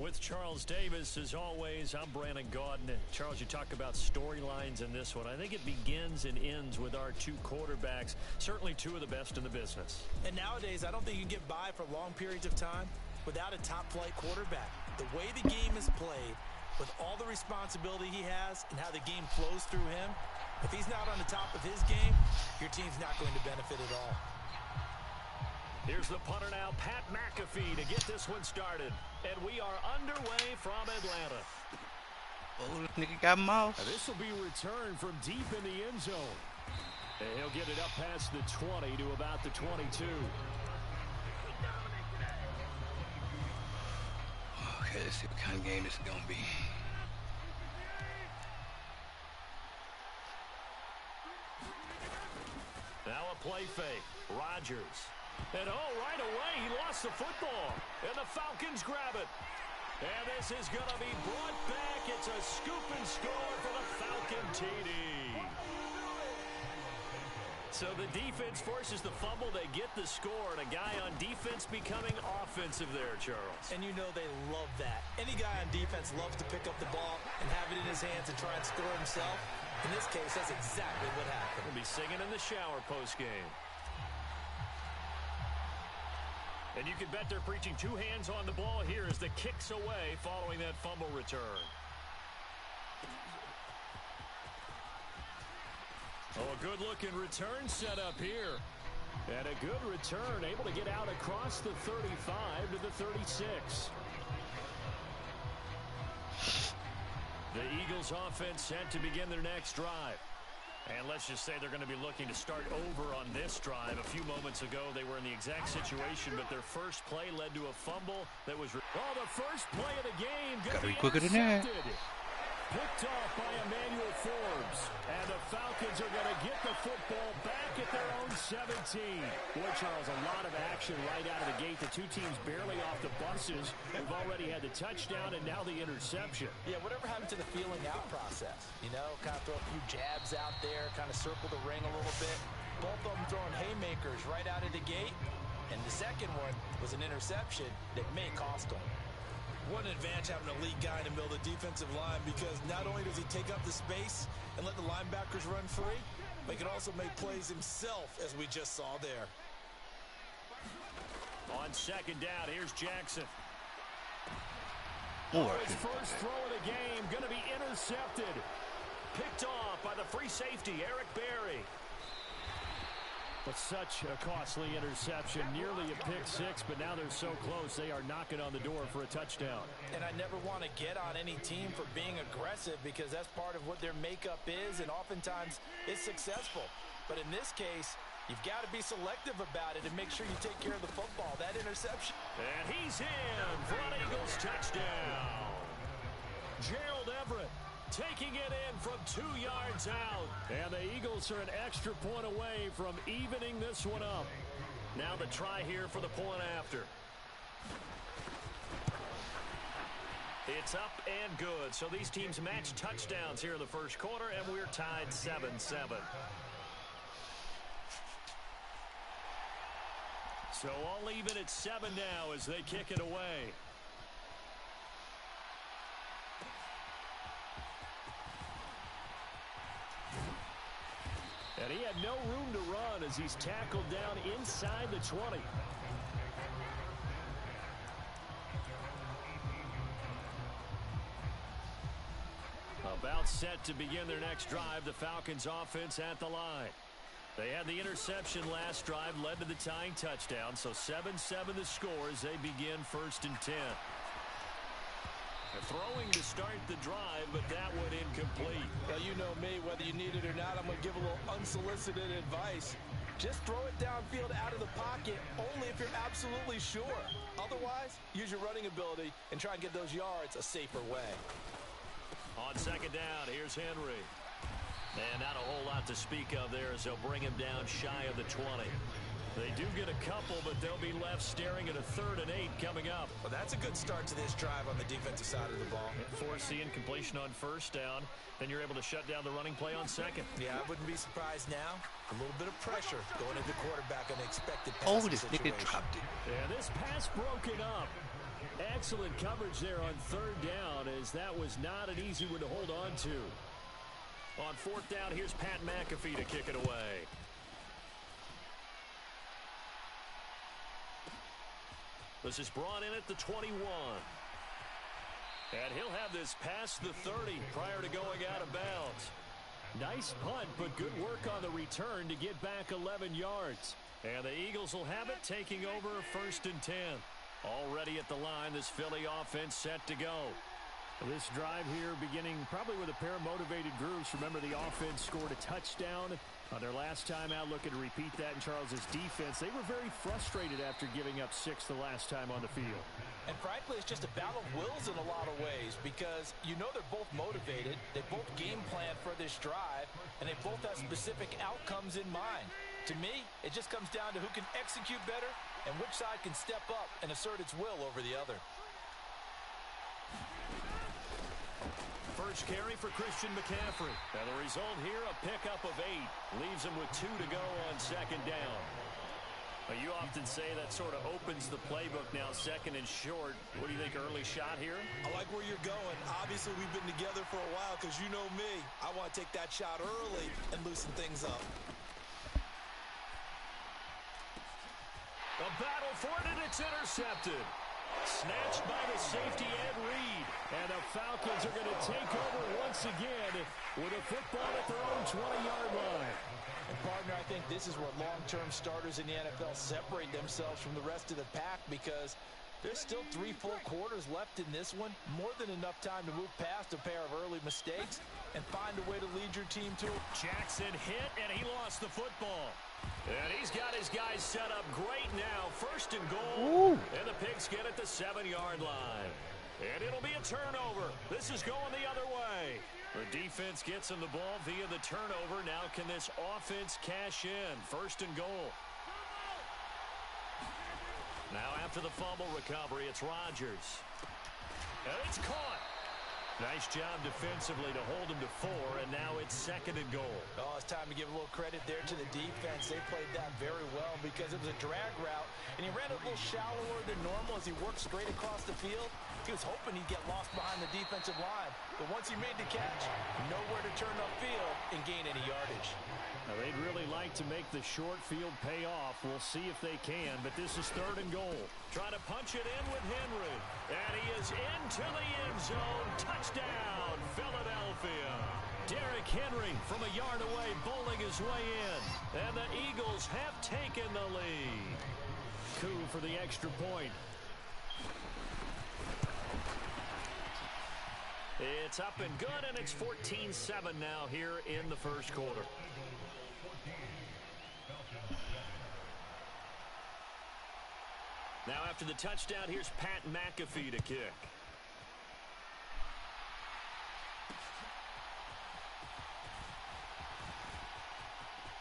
With Charles Davis, as always, I'm Brandon Gaudin. Charles, you talk about storylines in this one. I think it begins and ends with our two quarterbacks, certainly two of the best in the business. And nowadays, I don't think you can get by for long periods of time without a top-flight quarterback. The way the game is played, with all the responsibility he has and how the game flows through him, if he's not on the top of his game, your team's not going to benefit at all. Here's the punter now, Pat McAfee, to get this one started. And we are underway from Atlanta. Oh, this nigga got mouse. This will be returned from deep in the end zone. And he'll get it up past the 20 to about the 22. Okay, let's see what kind of game this is going to be. Now a play fake. Rodgers. And right away, he lost the football. And the Falcons grab it. And this is going to be brought back. It's a scoop and score for the Falcon TD. So the defense forces the fumble. They get the score. And a guy on defense becoming offensive there, Charles. And you know they love that. Any guy on defense loves to pick up the ball and have it in his hands and try and score himself. In this case, that's exactly what happened. He'll be singing in the shower postgame. And you can bet they're preaching two hands on the ball here as the kick's away following that fumble return. Oh, a good-looking return set up here. And a good return, able to get out across the 35 to the 36. The Eagles offense set to begin their next drive. And let's just say they're going to be looking to start over on this drive. A few moments ago, they were in the exact situation, but their first play led to a fumble that was... the first play of the game. Gotta be quicker than that. Picked off by Emmanuel Forbes. And the Falcons are going to get the football back at their own 17. Boy, Charles, a lot of action right out of the gate. The two teams barely off the buses. We've already had the touchdown and now the interception. Yeah, whatever happened to the feeling out process? You know, kind of throw a few jabs out there, kind of circle the ring a little bit. Both of them throwing haymakers right out of the gate. And the second one was an interception that may cost them. What an advantage having an elite guy in the middle of the defensive line, because not only does he take up the space and let the linebackers run free, but he can also make plays himself, as we just saw there. On second down, here's Jackson. His first throw of the game going to be intercepted. Picked off by the free safety, Eric Berry. But such a costly interception, nearly a pick six, but now they're so close, they are knocking on the door for a touchdown. And I never want to get on any team for being aggressive, because that's part of what their makeup is, and oftentimes it's successful. But in this case, you've got to be selective about it and make sure you take care of the football. That interception. And he's in for an Eagles touchdown. Gerald Everett taking it in from 2 yards out. And the Eagles are an extra point away from evening this one up. Now the try here for the point after. It's up and good. So these teams match touchdowns here in the first quarter, and we're tied 7-7. So all even at 7 now as they kick it away. And he had no room to run as he's tackled down inside the 20. About set to begin their next drive, the Falcons offense at the line. They had the interception last drive, led to the tying touchdown, so 7-7 the score as they begin 1st and 10. Throwing to start the drive, but that one incomplete. Well, you know me, whether you need it or not, I'm going to give a little unsolicited advice. Just throw it downfield out of the pocket, only if you're absolutely sure. Otherwise, use your running ability and try and get those yards a safer way. On second down, here's Henry. And not a whole lot to speak of there as they'll bring him down shy of the 20. They do get a couple, but they'll be left staring at a 3rd and 8 coming up. Well, that's a good start to this drive on the defensive side of the ball. Force the incompletion on first down. Then you're able to shut down the running play on second. Yeah, I wouldn't be surprised now. A little bit of pressure going into the quarterback on the expected passing situation. This nigga dropped it. And this pass broken up. Excellent coverage there on third down, as that was not an easy one to hold on to. On fourth down, here's Pat McAfee to kick it away. This is brought in at the 21. And he'll have this past the 30 prior to going out of bounds. Nice punt, but good work on the return to get back 11 yards. And the Eagles will have it, taking over 1st and 10. Already at the line, this Philly offense set to go. This drive here beginning probably with a pair of motivated groups. Remember, the offense scored a touchdown on their last time out, looking to repeat that in Charles's defense. They were very frustrated after giving up 6 the last time on the field. And frankly, it's just a battle of wills in a lot of ways, because you know they're both motivated, they both game plan for this drive, and they both have specific outcomes in mind. To me, it just comes down to who can execute better and which side can step up and assert its will over the other. First carry for Christian McCaffrey. And the result here, a pickup of 8. Leaves him with 2 to go on 2nd down. Well, you often say that sort of opens the playbook now, 2nd and short. What do you think, early shot here? I like where you're going. Obviously, we've been together for a while, because you know me. I want to take that shot early and loosen things up. A battle for it, and it's intercepted. Snatched by the safety, Ed Reed. And the Falcons are going to take over once again with a football at their own 20-yard line. And, partner, I think this is where long-term starters in the NFL separate themselves from the rest of the pack, because there's still 3 full quarters left in this one. More than enough time to move past a pair of early mistakes and find a way to lead your team to it. Jackson hit, and he lost the football. And he's got his guys set up great now. 1st and goal. Ooh. And the Pigs get at the 7-yard line. And it'll be a turnover. This is going the other way. The defense gets him the ball via the turnover. Now can this offense cash in? 1st and goal. Now after the fumble recovery, it's Rodgers. And it's caught. Nice job defensively to hold him to 4, and now it's 2nd and goal. Oh, it's time to give a little credit there to the defense. They played that very well, because it was a drag route, and he ran a little shallower than normal as he worked straight across the field. He was hoping he'd get lost behind the defensive line, but once he made the catch, nowhere to turn upfield and gain any yardage. Now, they'd really like to make the short field pay off. We'll see if they can, but this is 3rd and goal. Trying to punch it in with Henry. And he is into the end zone. Touchdown, Philadelphia. Derrick Henry from a yard away, bowling his way in. And the Eagles have taken the lead. Coup for the extra point. It's up and good, and it's 14-7 now here in the 1st quarter. Now after the touchdown, here's Pat McAfee to kick.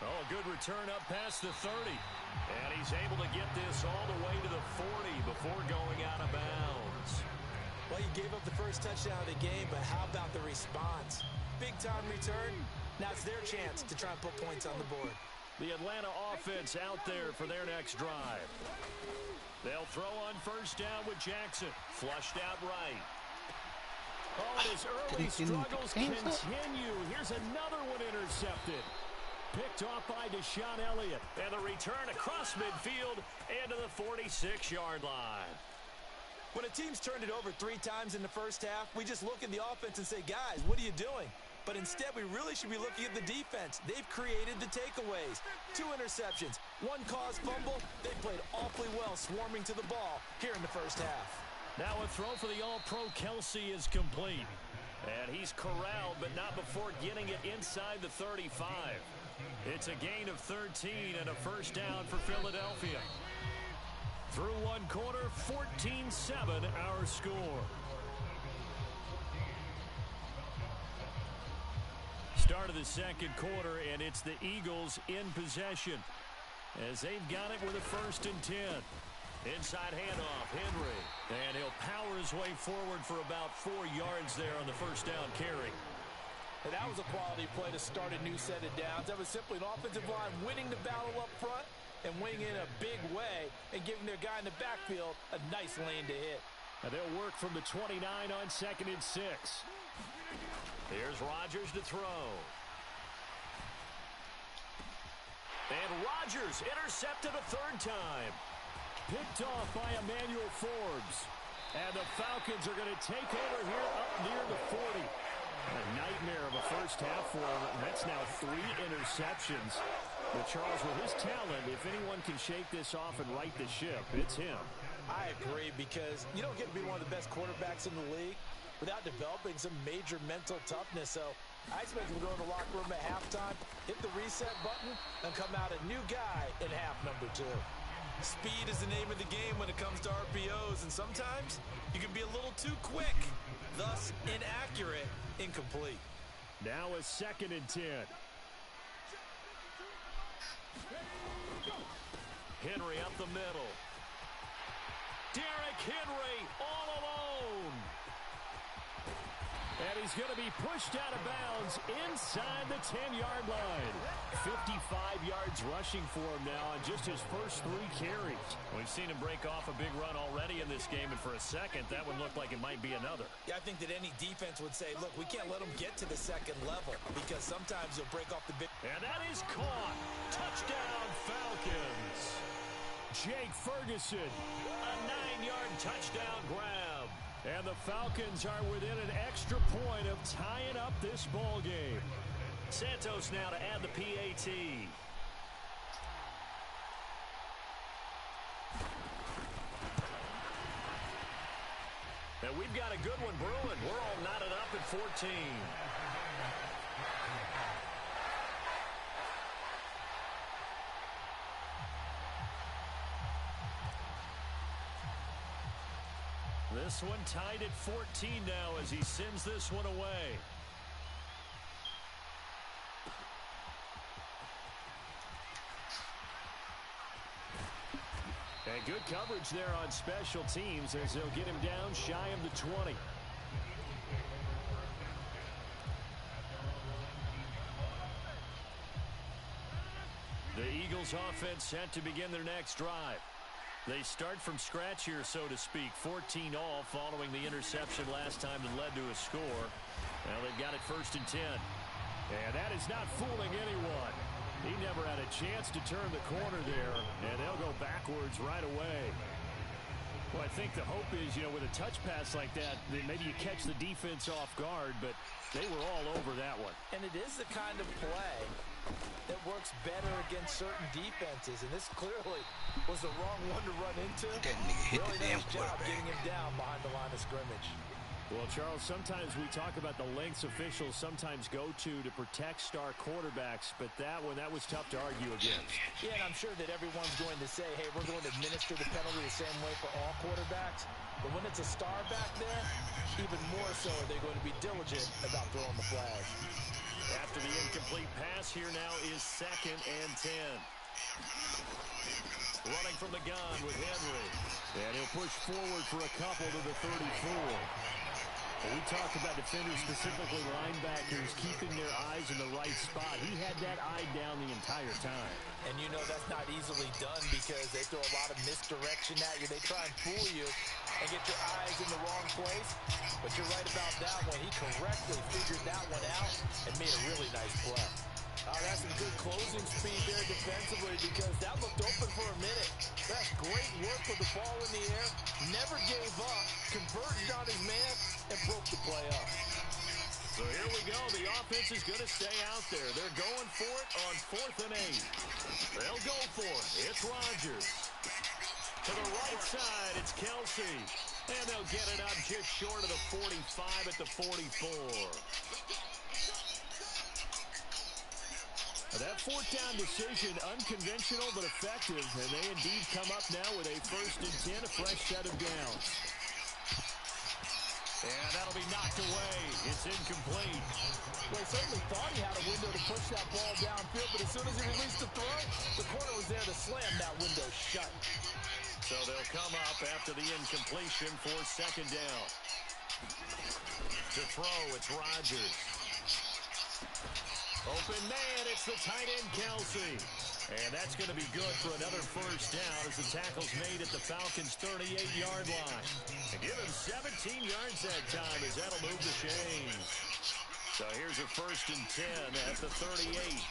Oh, a good return up past the 30. And he's able to get this all the way to the 40 before going out of bounds. Well, you gave up the first touchdown of the game, but how about the response? Big-time return. Now it's their chance to try and put points on the board. The Atlanta offense out there for their next drive. They'll throw on 1st down with Jackson. Flushed out right. Oh, his early struggles continue. Here's another one intercepted. Picked off by Deshaun Elliott. And the return across midfield and to the 46-yard line. When a team's turned it over 3 times in the first half, we just look at the offense and say, guys, what are you doing? But instead, we really should be looking at the defense. They've created the takeaways. 2 interceptions, 1 caused fumble. They played awfully well swarming to the ball here in the first half. Now a throw for the All-Pro Kelsey is complete. And he's corralled, but not before getting it inside the 35. It's a gain of 13 and a 1st down for Philadelphia. Through 1 quarter, 14-7 our score. Start of the 2nd quarter, and it's the Eagles in possession as they've got it with a 1st and 10. Inside handoff, Henry. And he'll power his way forward for about 4 yards there on the 1st down carry. And that was a quality play to start a new set of downs. That was simply an offensive line winning the battle up front and winning in a big way and giving their guy in the backfield a nice lane to hit. And they'll work from the 29 on 2nd and 6. Here's Rodgers to throw. And Rodgers intercepted a 3rd time. Picked off by Emmanuel Forbes. And the Falcons are going to take over here up near the 40. A nightmare of a first half for him. That's now 3 interceptions. But Charles, with his talent, if anyone can shake this off and right the ship, it's him. I agree, because you don't get to be one of the best quarterbacks in the league without developing some major mental toughness. So I expect him to go in the locker room at halftime, hit the reset button, and come out a new guy in half number 2. Speed is the name of the game when it comes to RPOs, and sometimes you can be a little too quick, thus inaccurate, incomplete. Now a 2nd and 10. Henry up the middle. Derrick Henry all alone. And he's going to be pushed out of bounds inside the 10-yard line. 55 yards rushing for him now on just his first 3 carries. We've seen him break off a big run already in this game, and for a second, that one looked like it might be another. Yeah, I think that any defense would say, look, we can't let him get to the 2nd level, because sometimes he'll break off the big... And that is caught. Touchdown, Falcons. Jake Ferguson, a 9-yard touchdown grab. And the Falcons are within an extra point of tying up this ball game. Santos now to add the PAT. And we've got a good one brewing. We're all knotted up at 14. This one tied at 14 now as he sends this one away. And good coverage there on special teams as they'll get him down shy of the 20. The Eagles offense set to begin their next drive. They start from scratch here, so to speak. 14 all following the interception last time that led to a score. Well, they've got it 1st and 10. And that is not fooling anyone. He never had a chance to turn the corner there, and they'll go backwards right away. Well, I think the hope is, with a touch pass like that maybe you catch the defense off guard, but they were all over that one. And it is the kind of play that works better against certain defenses, and this clearly was the wrong one to run into. That nigga hit really the damn nice job quarterback. getting him down behind the line of scrimmage. Well, Charles, sometimes we talk about the lengths officials sometimes go to protect star quarterbacks, but that was tough to argue against. Yeah, and I'm sure that everyone's going to say, hey, we're going to administer the penalty the same way for all quarterbacks. But when it's a star back there, even more so are they going to be diligent about throwing the flag. After the incomplete pass, here now is 2nd and 10. Running from the gun with Henry. And he'll push forward for a couple to the 34. We talked about defenders, specifically linebackers, keeping their eyes in the right spot. He had that eye down the entire time. And that's not easily done because they throw a lot of misdirection at you. They try and fool you and get your eyes in the wrong place. But you're right about that one. He correctly figured that one out and made a really nice play. That's some good closing speed there defensively because that looked open for a minute. That's great work with the ball in the air. Never gave up, converted on his man, and broke the play up. So here we go. The offense is going to stay out there. They're going for it on 4th and 8. They'll go for it. It's Rodgers. To the right side, it's Kelsey. And they'll get it up just short of the 45 at the 44. That 4th down decision, unconventional but effective, and they indeed come up now with a 1st and 10, a fresh set of downs. And that'll be knocked away. It's incomplete. Well, he certainly thought he had a window to push that ball downfield, but as soon as he released the throw, the corner was there to slam that window shut. So they'll come up after the incompletion for 2nd down. To throw, it's Rodgers. Open man, it's the tight end, Kelsey. And that's going to be good for another first down as the tackle's made at the Falcons' 38-yard line. And give him 17 yards that time as that'll move the chains. So here's a 1st and 10 at the 38.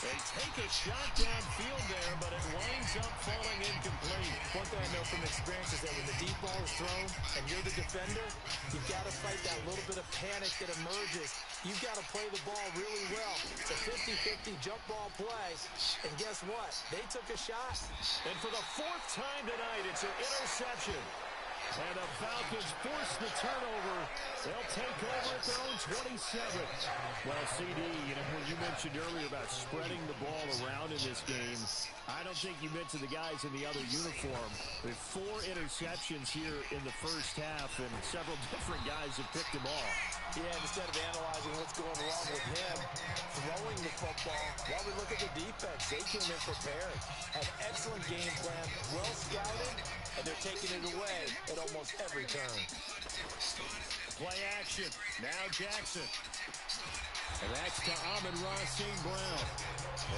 They take a shot downfield there, but it winds up falling incomplete. One thing I know from experience is that when the deep ball is thrown and you're the defender, you've got to fight that little bit of panic that emerges. You've got to play the ball really well. It's a 50-50 jump ball play. And guess what? They took a shot. And for the 4th time tonight, it's an interception. And the Falcons force the turnover. They'll take over at their own 27. Well, CD, when you mentioned earlier about spreading the ball around in this game, I don't think you mentioned the guys in the other uniform. There are 4 interceptions here in the first half, and several different guys have picked them off. Yeah, instead of analyzing what's going wrong with him, throwing the football, while we look at the defense, they came in prepared. Had excellent game plan, well scouted, and they're taking it away at almost every turn. Play action. Now Jackson. And that's to Amon-Ra St. Brown.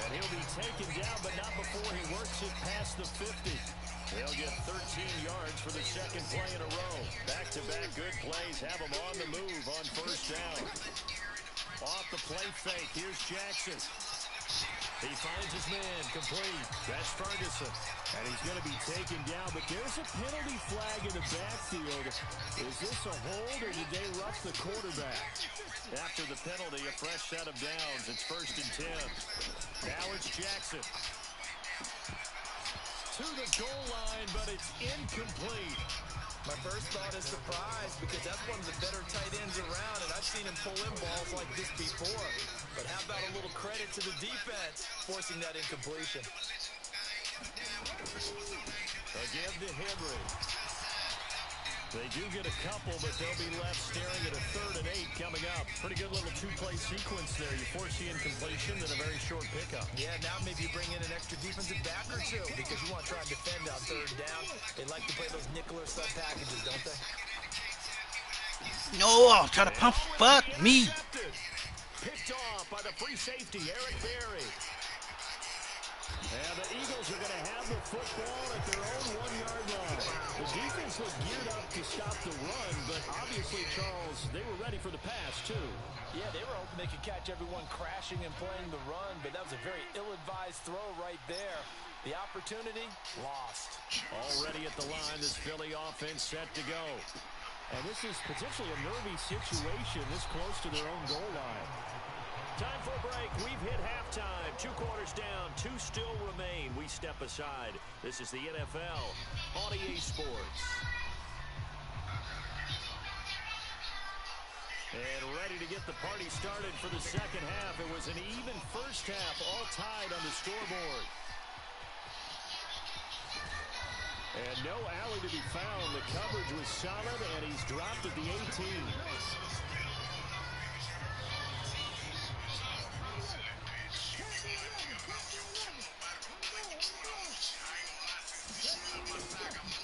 And he'll be taken down, but not before he works it past the 50. They'll get 13 yards for the 2nd play in a row. Back-to-back good plays have them on the move on 1st down. Off the play fake, here's Jackson. He finds his man, complete. That's Ferguson. And he's going to be taken down, but there's a penalty flag in the backfield. Is this a hold, or did they rough the quarterback? After the penalty, a fresh set of downs. It's 1st and 10. Now it's Jackson. To the goal line, but it's incomplete. My first thought is surprise, because that's one of the better tight ends around, and I've seen him pull in balls like this before. But how about a little credit to the defense forcing that incompletion? Again to Henry. They do get a couple, but they'll be left staring at a 3rd and 8 coming up. Pretty good little 2-play sequence there. You force the incompletion, then a very short pickup. Yeah, now maybe you bring in an extra defensive back or 2 because you want to try and defend on 3rd down. They like to play those nickel or sub packages, don't they? No, I'll try to pump. Fuck me. Picked off by the free safety, Eric Berry. And the Eagles are going to have the football at their own 1-yard line. The defense was geared up to stop the run, but obviously, Charles, they were ready for the pass, too. Yeah, they were hoping they could catch everyone crashing and playing the run, but that was a very ill-advised throw right there. The opportunity, lost. Already at the line, this Philly offense set to go. And this is potentially a nervy situation this close to their own goal line. Time for a break. We've hit halftime. 2 quarters down. 2 still remain. We step aside. This is the NFL on EA Sports. And ready to get the party started for the 2nd half. It was an even first half, all tied on the scoreboard. And no alley to be found. The coverage was solid, and he's dropped at the 18.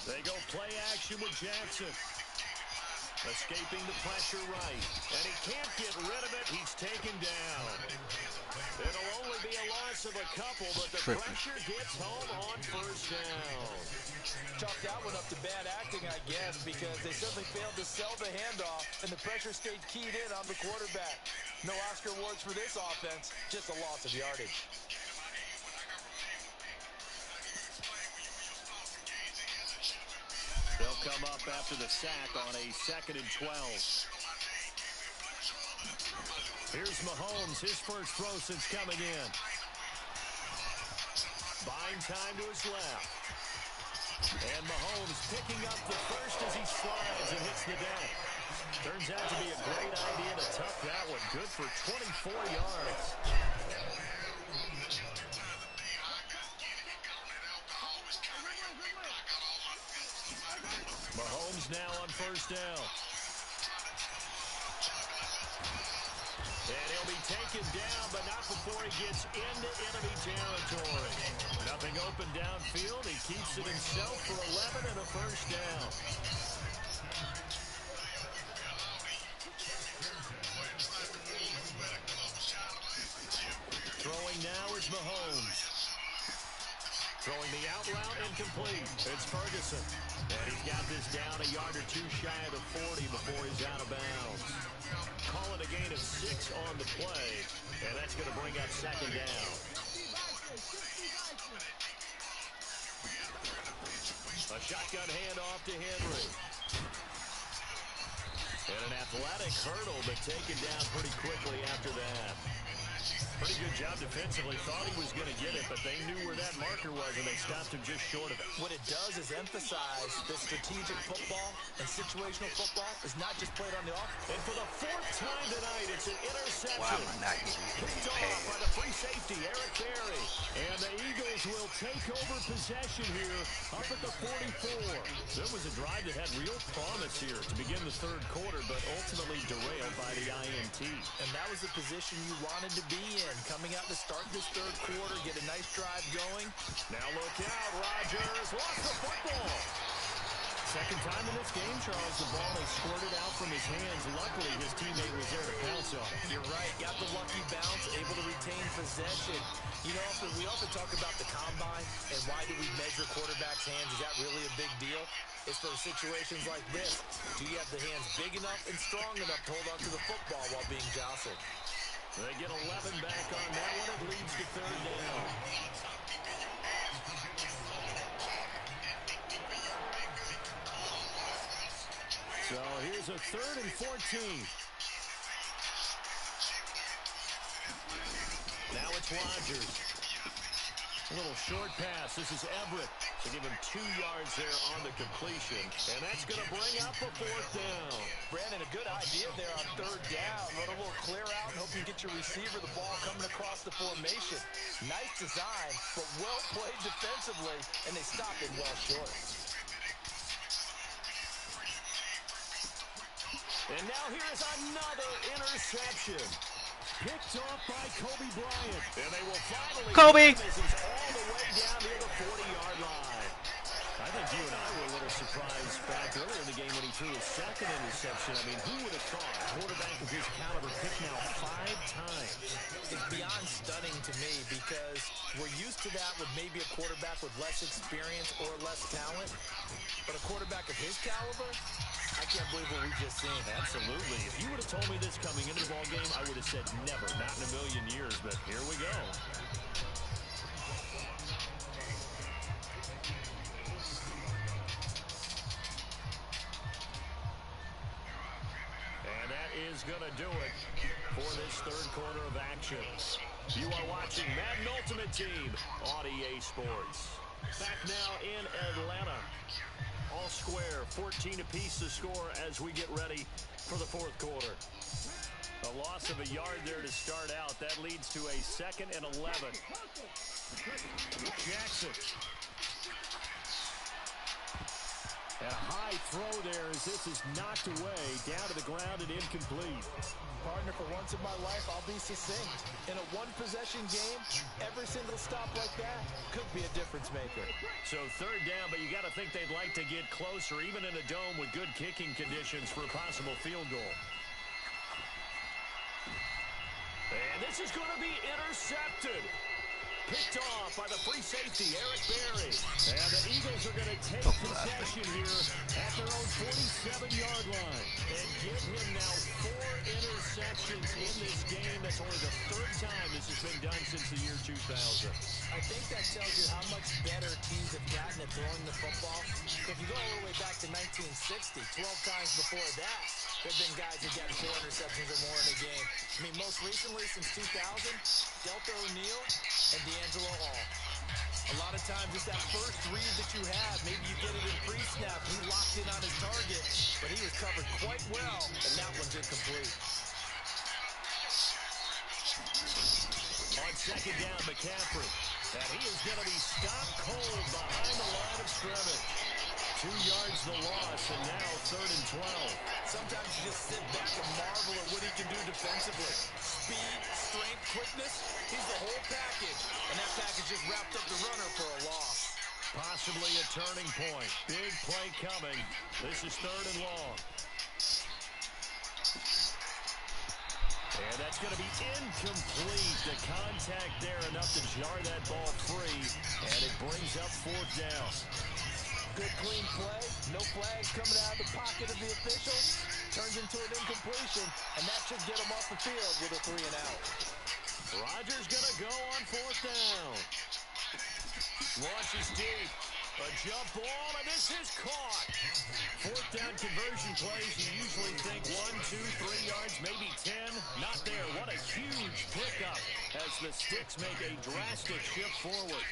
They go play action with Jackson. Escaping the pressure right. And he can't get rid of it. He's taken down. It'll only be a loss of a couple, but the pressure gets home on 1st down. Chalk that one up to bad acting, I guess, because they certainly failed to sell the handoff, and the pressure stayed keyed in on the quarterback. No Oscar awards for this offense, just a loss of yardage. They'll come up after the sack on a 2nd and 12. Here's Mahomes, his first throw since coming in. Buying time to his left. And Mahomes picking up the first as he slides and hits the deck. Turns out to be a great idea to tuck that one. Good for 24 yards. Mahomes now on 1st down. And he'll be taken down, but not before he gets into enemy territory. Nothing open downfield. He keeps it himself for 11 and a 1st down. Mahomes. Throwing the out route incomplete. It's Ferguson. And he's got this down a yard or two shy of the 40 before he's out of bounds. Call it a gain of 6 on the play. And that's going to bring up second down. A shotgun handoff to Henry. And an athletic hurdle, but taken down pretty quickly after that. Pretty good job defensively. Thought he was going to get it, but they knew where that marker was, and they stopped him just short of it. What it does is emphasize that strategic football and situational football is not just played on the offense. And for the 4th time tonight, it's an interception. Why am I not getting Picked off by the free safety, Eric Berry. And the Eagles will take over possession here up at the 44. There was a drive that had real promise here to begin the 3rd quarter, but ultimately derailed by the INT. And that was the position you wanted to be in. Coming out to start this 3rd quarter, get a nice drive going. Now look out, Rodgers lost the football. Second time in this game, Charles, the ball has squirted out from his hands. Luckily, his teammate was there to pounce on it. You're right. Got the lucky bounce, able to retain possession. You know, we often talk about the combine and why do we measure quarterbacks' hands. Is that really a big deal? It's for situations like this. Do you have the hands big enough and strong enough to hold on to the football while being jostled? They get 11 back on that one. It leads to 3rd down. So here's a 3rd and 14. Now it's Rodgers. A little short pass. This is Everett. So give him 2 yards there on the completion. And that's going to bring up a 4th down. Brandon, a good idea there on 3rd down. Run a little clear out and hope you get your receiver the ball coming across the formation. Nice design, but well played defensively, and they stopped it well short. And now here's another interception. Picked off by Kobe Bryant. And they will finally... Kobe! This is all the way down near the 40-yard line. I think you and I were a little surprised back earlier in the game when he threw his 2nd interception. I mean, who would have thought a quarterback of his caliber picked now 5 times? It's beyond stunning to me because we're used to that with maybe a quarterback with less experience or less talent. But a quarterback of his caliber, I can't believe what we just seen. Absolutely. If you would have told me this coming into the ball game, I would have said never, not in a million years. But here we go. And that is going to do it for this 3rd quarter of action. You are watching Madden Ultimate Team on EA Sports. Back now in Atlanta. All square, 14 apiece to score as we get ready for the 4th quarter. A loss of a yard there to start out. That leads to a 2nd and 11. Jackson. And a high throw there as this is knocked away, down to the ground and incomplete. Partner, for once in my life, I'll be succinct. In a one-possession game, every single stop like that could be a difference maker. So 3rd down, but you got to think they'd like to get closer, even in a dome with good kicking conditions for a possible field goal. And this is going to be intercepted. Picked off by the free safety, Eric Berry. And the Eagles are going to take possession here at their own 47-yard line. And give him now 4 interceptions in this game. That's only the 3rd time this has been done since the year 2000. I think that tells you how much better teams have gotten at throwing the football. If you go all the way back to 1960, 12 times before that, there have been guys who've gotten 4 interceptions or more in a game. I mean, most recently, since 2000, Delta O'Neal and D'Angelo Hall. A lot of times, it's that first read that you have. Maybe you get it in pre-snap. He locked in on his target, but he was covered quite well, and that one's incomplete. On 2nd down, McCaffrey. And he is going to be stopped cold behind the line of scrimmage. 2 yards the loss, and now 3rd and 12. Sometimes you just sit back and marvel at what he can do defensively. Speed, strength, quickness, he's the whole package. And that package just wrapped up the runner for a loss. Possibly a turning point. Big play coming. This is 3rd and long. And that's going to be incomplete. The contact there enough to jar that ball free. And it brings up fourth down. Good clean play. No flags coming out of the pocket of the official. Turns into an incompletion. And that should get him off the field with a 3-and-out. Rodgers going to go on fourth down. Launches deep. A jump ball, and this is caught. Fourth down conversion plays, you usually think 1, 2, 3 yards, maybe 10. Not there. What a huge pickup as the Sticks make a drastic shift forward.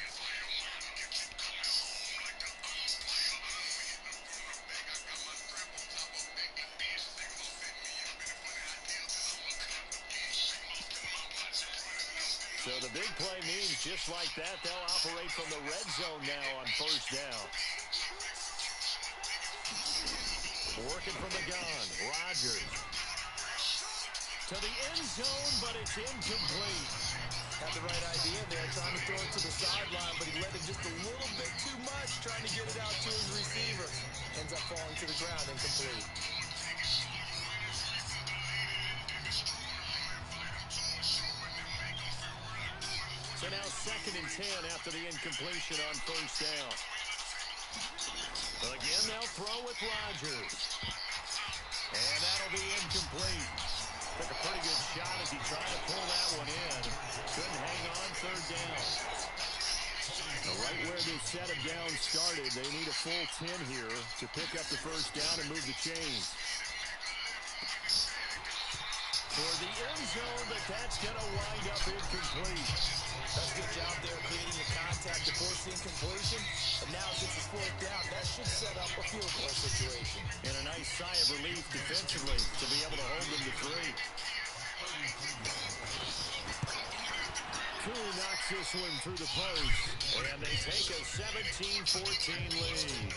So the big play means just like that, they'll operate from the red zone now on first down. Working from the gun, Rodgers. To the end zone, but it's incomplete. Had the right idea there, trying to throw it to the sideline, but he let it just a little bit too much, trying to get it out to his receiver. Ends up falling to the ground, incomplete. So now 2nd and 10 after the incompletion on first down. Again, they'll throw with Rodgers. And that'll be incomplete. Took a pretty good shot as he tried to pull that one in. Couldn't hang on third down. Right where this set of downs started, they need a full 10 here to pick up the first down and move the chains. For the end zone, but that's going to wind up incomplete. That's a good job there creating the contact to force the incompletion. And now since it's fourth down, that should set up a field goal situation. And a nice sigh of relief defensively to be able to hold them to 3. Cooley knocks this one through the post. And they take a 17-14 lead.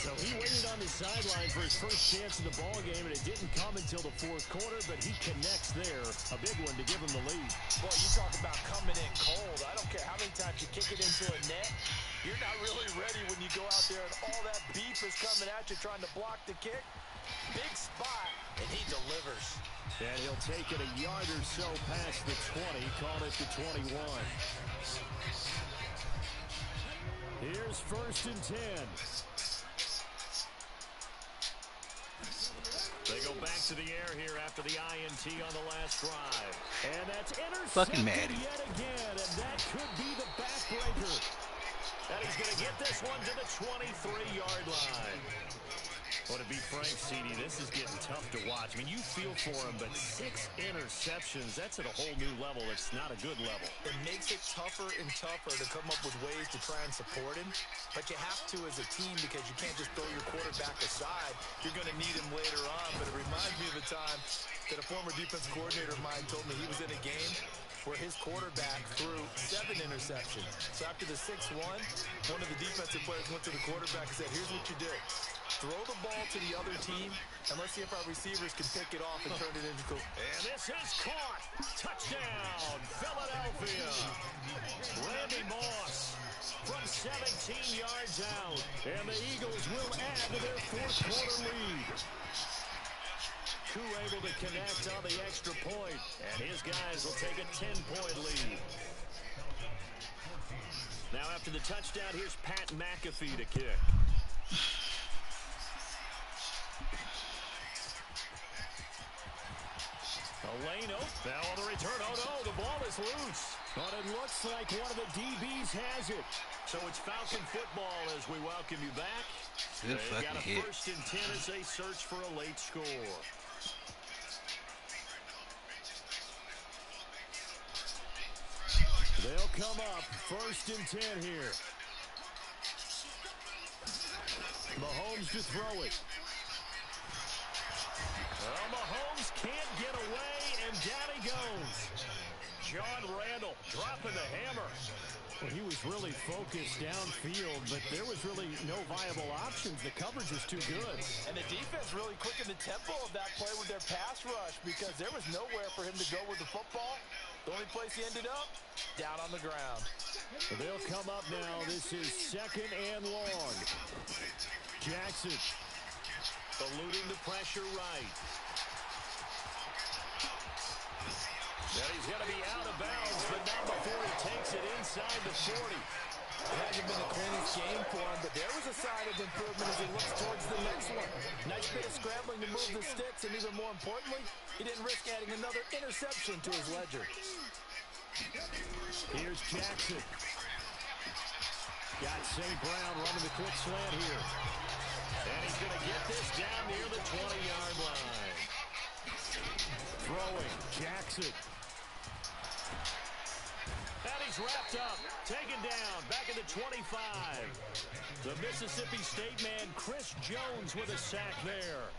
So he waited on the sideline for his first chance in the ballgame, and it didn't come until the fourth quarter, but he connects there. A big one to give him the lead. Boy, you talk about coming in cold. I don't care how many times you kick it into a net. You're not really ready when you go out there and all that beef is coming at you trying to block the kick. Big spot, and he delivers. And he'll take it a yard or so past the 20, call it the 21. Here's 1st and 10. They go back to the air here after the INT on the last drive. And that's intercepted yet again, and that could be the backbreaker. And he's going to get this one to the 23-yard line. Well, to be frank, CD, this is getting tough to watch. I mean, you feel for him, but 6 interceptions, that's at a whole new level. It's not a good level. It makes it tougher and tougher to come up with ways to try and support him. But you have to as a team because you can't just throw your quarterback aside. You're going to need him later on. But it reminds me of a time that a former defense coordinator of mine told me he was in a game where his quarterback threw 7 interceptions. So after the 6-1, one of the defensive players went to the quarterback and said, here's what you do. Throw the ball to the other team, and let's see if our receivers can pick it off and turn it into goal. And this is caught. Touchdown, Philadelphia. Randy Moss from 17 yards out. And the Eagles will add to their fourth quarter lead. Koo able to connect on the extra point, and his guys will take a 10-point lead. Now after the touchdown, here's Pat McAfee to kick. Eleno, now on the return. Oh no, the ball is loose. But it looks like one of the DBs has it. So it's Falcon football as we welcome you back. Good They've got a hit. 1st and 10 as they search for a late score. They'll come up 1st and 10 here. Mahomes to throw it. Well, Mahomes can't get away, and down he goes. John Randall dropping the hammer. Well, he was really focused downfield, but there was really no viable options. The coverage was too good. And the defense really quickened the tempo of that play with their pass rush because there was nowhere for him to go with the football. The only place he ended up, down on the ground. So they'll come up now. This is 2nd and long. Jackson eluding the pressure right. inside the 40. It hasn't been the cleanest game for him, but there was a sign of improvement as he looks towards the next one. Nice bit of scrambling to move the sticks, and even more importantly, he didn't risk adding another interception to his ledger. Here's Jackson. Got St. Brown running the quick slant here. And he's going to get this down near the 20-yard line. Throwing, Jackson. And he's wrapped up, taken down, back at the 25. The Mississippi State man, Chris Jones, with a sack there.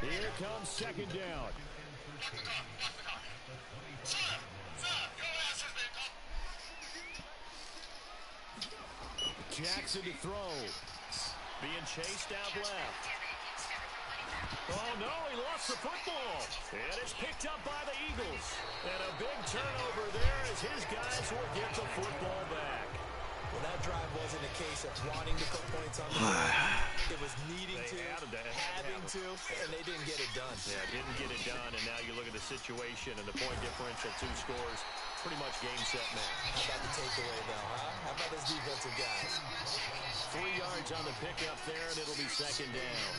Here comes second down. Jackson to throw. Being chased out left. Oh, no, he lost the football. And it's picked up by the Eagles. And a big turnover there as his guys will get the football back. Well, that drive wasn't a case of wanting to put points on the board. It was needing to, having to, and they didn't get it done. Yeah, didn't get it done, and now you look at the situation and the point differential, 2 scores, pretty much game, set, match. How about the takeaway, though, huh? How about those defensive guys? 3 yards on the pickup there, and it'll be second down.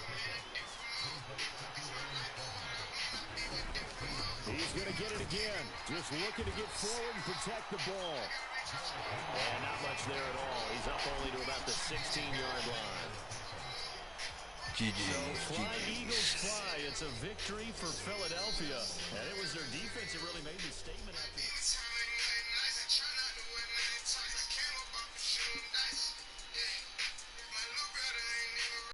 He's going to get it again. Just looking to get forward and protect the ball. And not much there at all. He's up only to about the 16-yard line. GG. So Flying Eagles fly. It's a victory for Philadelphia. And it was their defense that really made the statement after